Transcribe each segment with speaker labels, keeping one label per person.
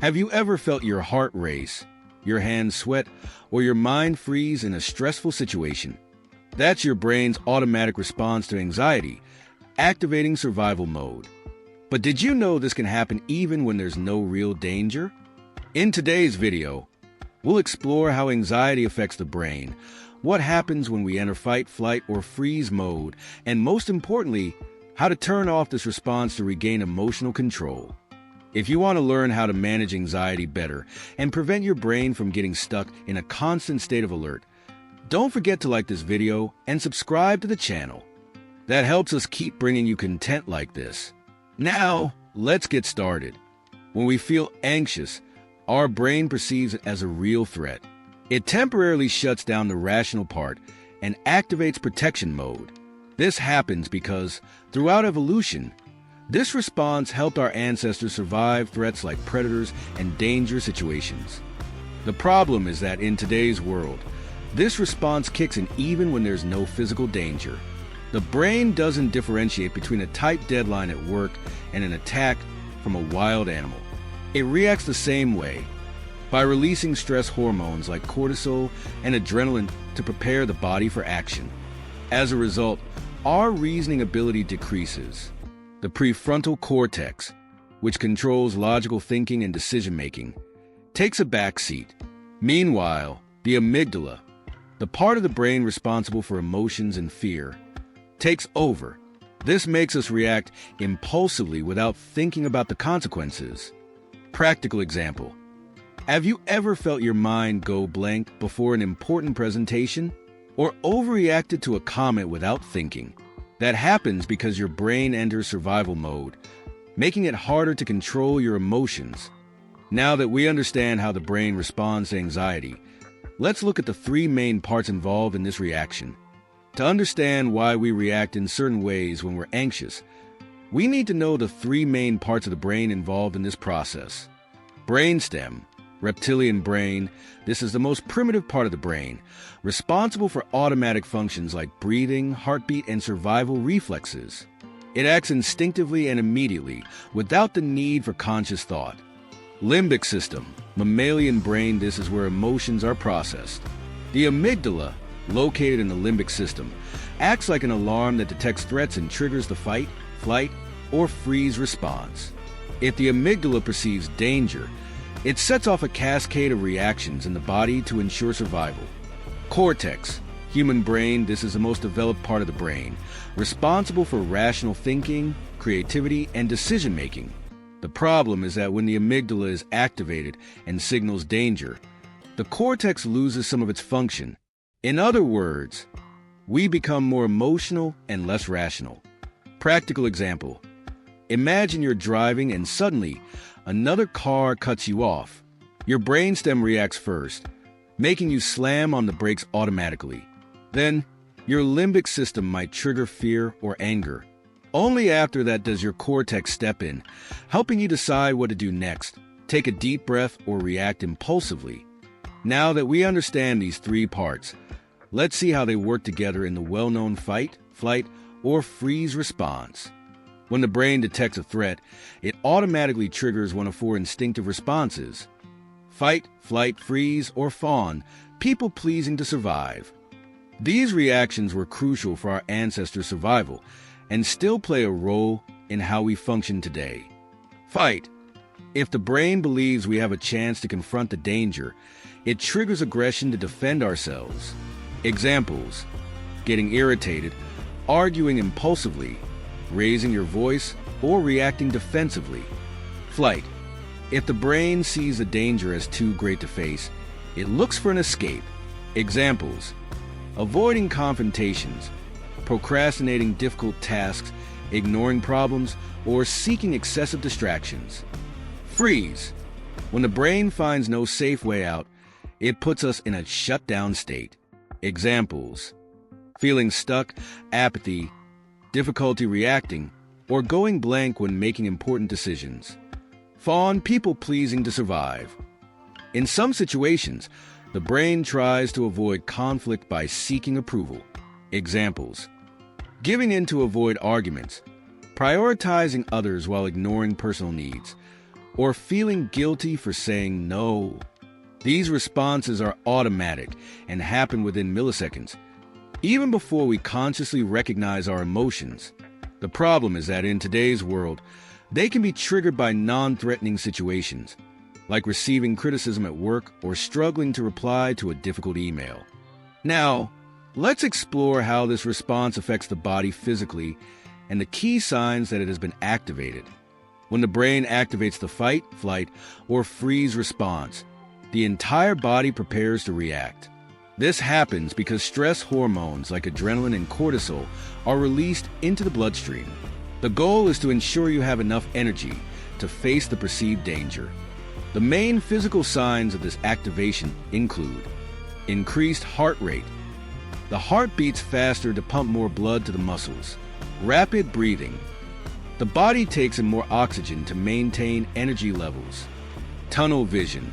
Speaker 1: Have you ever felt your heart race, your hands sweat, or your mind freeze in a stressful situation? That's your brain's automatic response to anxiety, activating survival mode. But did you know this can happen even when there's no real danger? In today's video, we'll explore how anxiety affects the brain, what happens when we enter fight, flight, or freeze mode, and most importantly, how to turn off this response to regain emotional control. If you want to learn how to manage anxiety better and prevent your brain from getting stuck in a constant state of alert, don't forget to like this video and subscribe to the channel. That helps us keep bringing you content like this. Now, let's get started. When we feel anxious, our brain perceives it as a real threat. It temporarily shuts down the rational part and activates protection mode. This happens because, throughout evolution, this response helped our ancestors survive threats like predators and dangerous situations. The problem is that in today's world, this response kicks in even when there's no physical danger. The brain doesn't differentiate between a tight deadline at work and an attack from a wild animal. It reacts the same way, by releasing stress hormones like cortisol and adrenaline to prepare the body for action. As a result, our reasoning ability decreases. The prefrontal cortex, which controls logical thinking and decision-making, takes a backseat. Meanwhile, the amygdala, the part of the brain responsible for emotions and fear, takes over. This makes us react impulsively without thinking about the consequences. Practical example. Have you ever felt your mind go blank before an important presentation? Or overreacted to a comment without thinking? That happens because your brain enters survival mode, making it harder to control your emotions. Now that we understand how the brain responds to anxiety, let's look at the three main parts involved in this reaction. To understand why we react in certain ways when we're anxious, we need to know the three main parts of the brain involved in this process. Brainstem, reptilian brain, this is the most primitive part of the brain, responsible for automatic functions like breathing, heartbeat, and survival reflexes. It acts instinctively and immediately, without the need for conscious thought. Limbic system, mammalian brain, this is where emotions are processed. The amygdala, located in the limbic system, acts like an alarm that detects threats and triggers the fight, flight, or freeze response. If the amygdala perceives danger, it sets off a cascade of reactions in the body to ensure survival. Cortex, human brain, this is the most developed part of the brain, responsible for rational thinking, creativity, and decision-making. The problem is that when the amygdala is activated and signals danger, the cortex loses some of its function. In other words, we become more emotional and less rational. Practical example. Imagine you're driving and suddenly another car cuts you off. Your brainstem reacts first, making you slam on the brakes automatically. Then, your limbic system might trigger fear or anger. Only after that does your cortex step in, helping you decide what to do next, take a deep breath, or react impulsively. Now that we understand these three parts, let's see how they work together in the well-known fight, flight, or freeze response. When the brain detects a threat, it automatically triggers one of four instinctive responses: fight, flight, freeze, or fawn, people-pleasing to survive. These reactions were crucial for our ancestors' survival and still play a role in how we function today. Fight. If the brain believes we have a chance to confront the danger, it triggers aggression to defend ourselves. Examples: getting irritated, arguing impulsively, raising your voice, or reacting defensively. Flight. If the brain sees the danger as too great to face, it looks for an escape. Examples: avoiding confrontations, procrastinating difficult tasks, ignoring problems, or seeking excessive distractions. Freeze. When the brain finds no safe way out, it puts us in a shutdown state. Examples: feeling stuck, apathy, difficulty reacting, or going blank when making important decisions. Fawn, people-pleasing to survive. In some situations, the brain tries to avoid conflict by seeking approval. Examples: giving in to avoid arguments, prioritizing others while ignoring personal needs, or feeling guilty for saying no. These responses are automatic and happen within milliseconds, even before we consciously recognize our emotions. The problem is that in today's world, they can be triggered by non-threatening situations, like receiving criticism at work or struggling to reply to a difficult email. Now, let's explore how this response affects the body physically and the key signs that it has been activated. When the brain activates the fight, flight, or freeze response, the entire body prepares to react. This happens because stress hormones like adrenaline and cortisol are released into the bloodstream. The goal is to ensure you have enough energy to face the perceived danger. The main physical signs of this activation include increased heart rate. The heart beats faster to pump more blood to the muscles. Rapid breathing. The body takes in more oxygen to maintain energy levels. Tunnel vision.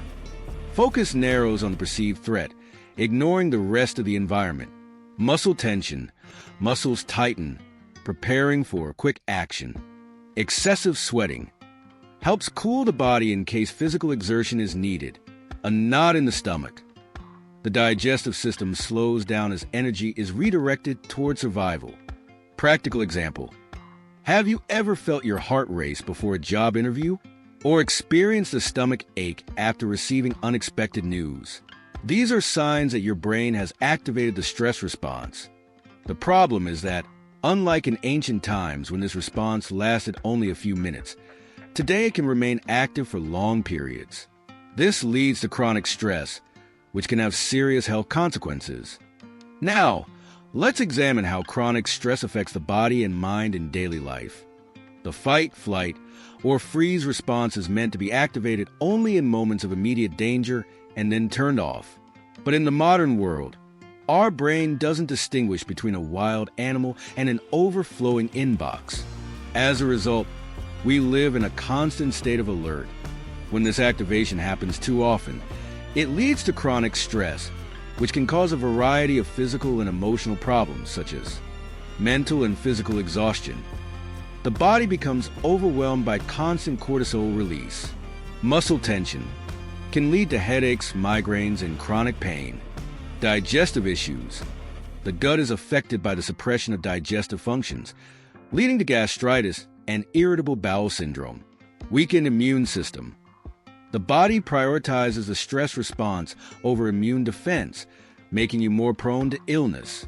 Speaker 1: Focus narrows on the perceived threat, ignoring the rest of the environment. Muscle tension. Muscles tighten, preparing for quick action. Excessive sweating. Helps cool the body in case physical exertion is needed. A knot in the stomach. The digestive system slows down as energy is redirected toward survival. Practical example. Have you ever felt your heart race before a job interview? Or experienced a stomach ache after receiving unexpected news? These are signs that your brain has activated the stress response. The problem is that, unlike in ancient times when this response lasted only a few minutes, today it can remain active for long periods. This leads to chronic stress, which can have serious health consequences. Now, let's examine how chronic stress affects the body and mind in daily life. The fight, flight, or freeze response is meant to be activated only in moments of immediate danger and then turned off. But in the modern world, our brain doesn't distinguish between a wild animal and an overflowing inbox. As a result, we live in a constant state of alert. When this activation happens too often, it leads to chronic stress, which can cause a variety of physical and emotional problems such as mental and physical exhaustion. The body becomes overwhelmed by constant cortisol release. Muscle tension can lead to headaches, migraines, and chronic pain. Digestive issues. The gut is affected by the suppression of digestive functions, leading to gastritis and irritable bowel syndrome. Weakened immune system. The body prioritizes the stress response over immune defense, making you more prone to illness.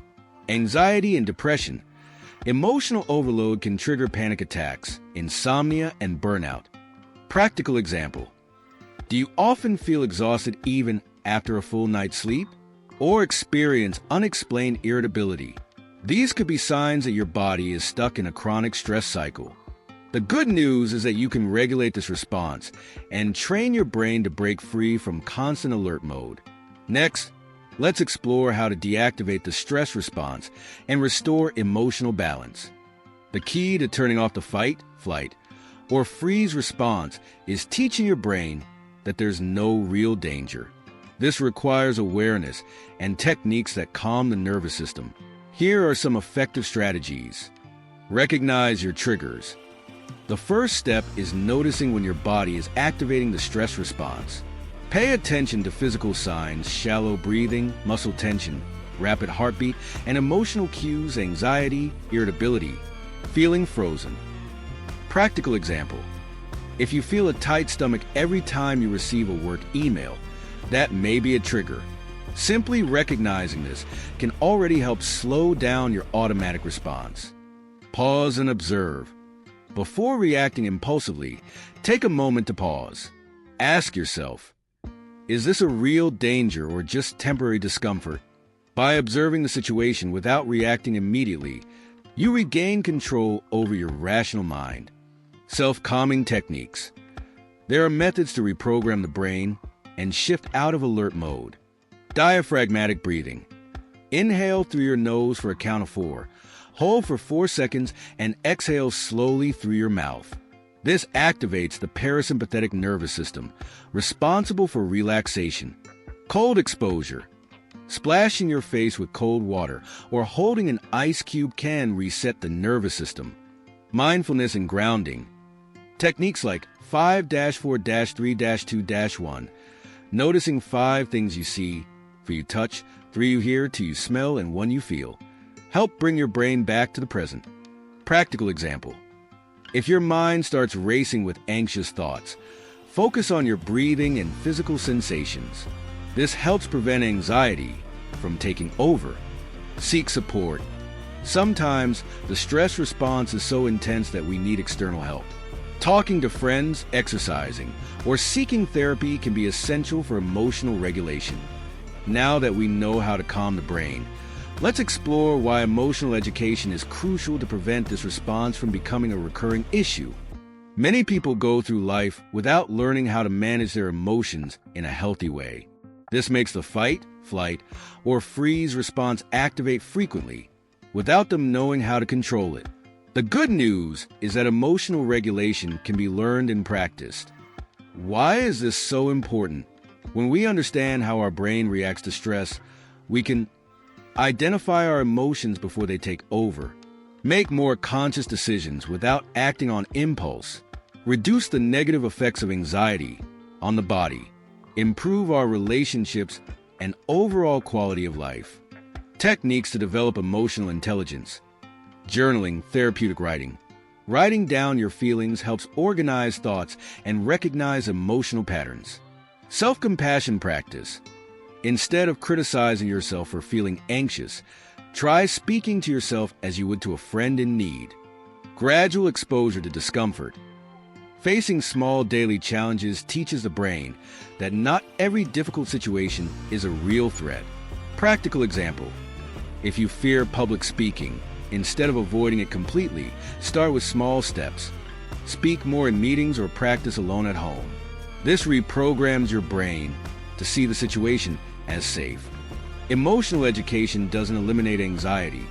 Speaker 1: Anxiety and depression. Emotional overload can trigger panic attacks, insomnia, and burnout. Practical example. Do you often feel exhausted even after a full night's sleep? Or experience unexplained irritability? These could be signs that your body is stuck in a chronic stress cycle. The good news is that you can regulate this response and train your brain to break free from constant alert mode. Next, let's explore how to deactivate the stress response and restore emotional balance. The key to turning off the fight, flight, or freeze response is teaching your brain that there's no real danger. This requires awareness and techniques that calm the nervous system. Here are some effective strategies. Recognize your triggers. The first step is noticing when your body is activating the stress response. Pay attention to physical signs, shallow breathing, muscle tension, rapid heartbeat, and emotional cues, anxiety, irritability, feeling frozen. Practical example. If you feel a tight stomach every time you receive a work email, that may be a trigger. Simply recognizing this can already help slow down your automatic response. Pause and observe. Before reacting impulsively, take a moment to pause. Ask yourself, is this a real danger or just temporary discomfort? By observing the situation without reacting immediately, you regain control over your rational mind. Self-calming techniques. There are methods to reprogram the brain and shift out of alert mode. Diaphragmatic breathing. Inhale through your nose for a count of 4. Hold for 4 seconds and exhale slowly through your mouth. This activates the parasympathetic nervous system, responsible for relaxation. Cold exposure. Splashing your face with cold water or holding an ice cube can reset the nervous system. Mindfulness and grounding. Techniques like 5-4-3-2-1. Noticing 5 things you see, 4 you touch, 3 you hear, 2 you smell, and 1 you feel. Help bring your brain back to the present. Practical example. If your mind starts racing with anxious thoughts, focus on your breathing and physical sensations. This helps prevent anxiety from taking over. Seek support. Sometimes the stress response is so intense that we need external help. Talking to friends, exercising, or seeking therapy can be essential for emotional regulation. Now that we know how to calm the brain, let's explore why emotional education is crucial to prevent this response from becoming a recurring issue. Many people go through life without learning how to manage their emotions in a healthy way. This makes the fight, flight, or freeze response activate frequently, without them knowing how to control it. The good news is that emotional regulation can be learned and practiced. Why is this so important? When we understand how our brain reacts to stress, we can identify our emotions before they take over, make more conscious decisions without acting on impulse, reduce the negative effects of anxiety on the body, improve our relationships and overall quality of life. Techniques to develop emotional intelligence. Journaling, therapeutic writing. Writing down your feelings helps organize thoughts and recognize emotional patterns. Self-compassion practice. Instead of criticizing yourself for feeling anxious, try speaking to yourself as you would to a friend in need. Gradual exposure to discomfort. Facing small daily challenges teaches the brain that not every difficult situation is a real threat. Practical example. If you fear public speaking, instead of avoiding it completely, start with small steps. Speak more in meetings or practice alone at home. This reprograms your brain to see the situation as safe. Emotional education doesn't eliminate anxiety,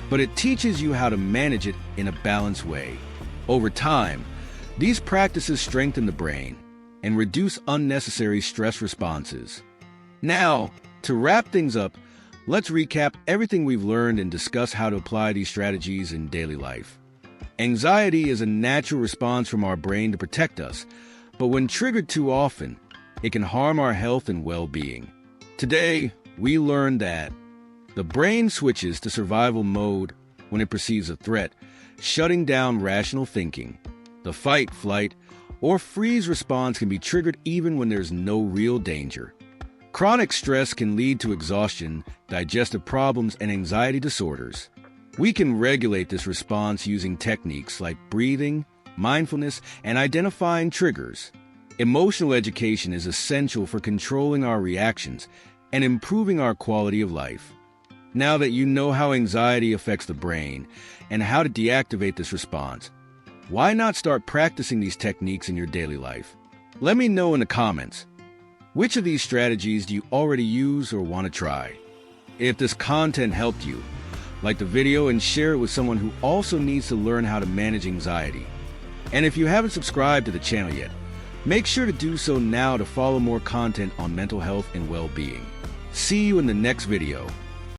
Speaker 1: but it teaches you how to manage it in a balanced way. Over time, these practices strengthen the brain and reduce unnecessary stress responses. Now, to wrap things up, let's recap everything we've learned and discuss how to apply these strategies in daily life. Anxiety is a natural response from our brain to protect us, but when triggered too often, it can harm our health and well-being. Today, we learned that the brain switches to survival mode when it perceives a threat, shutting down rational thinking. The fight, flight, or freeze response can be triggered even when there's no real danger. Chronic stress can lead to exhaustion, digestive problems, and anxiety disorders. We can regulate this response using techniques like breathing, mindfulness, and identifying triggers. Emotional education is essential for controlling our reactions and improving our quality of life. Now that you know how anxiety affects the brain and how to deactivate this response, why not start practicing these techniques in your daily life? Let me know in the comments. Which of these strategies do you already use or want to try? If this content helped you, like the video and share it with someone who also needs to learn how to manage anxiety. And if you haven't subscribed to the channel yet, make sure to do so now to follow more content on mental health and well-being. See you in the next video.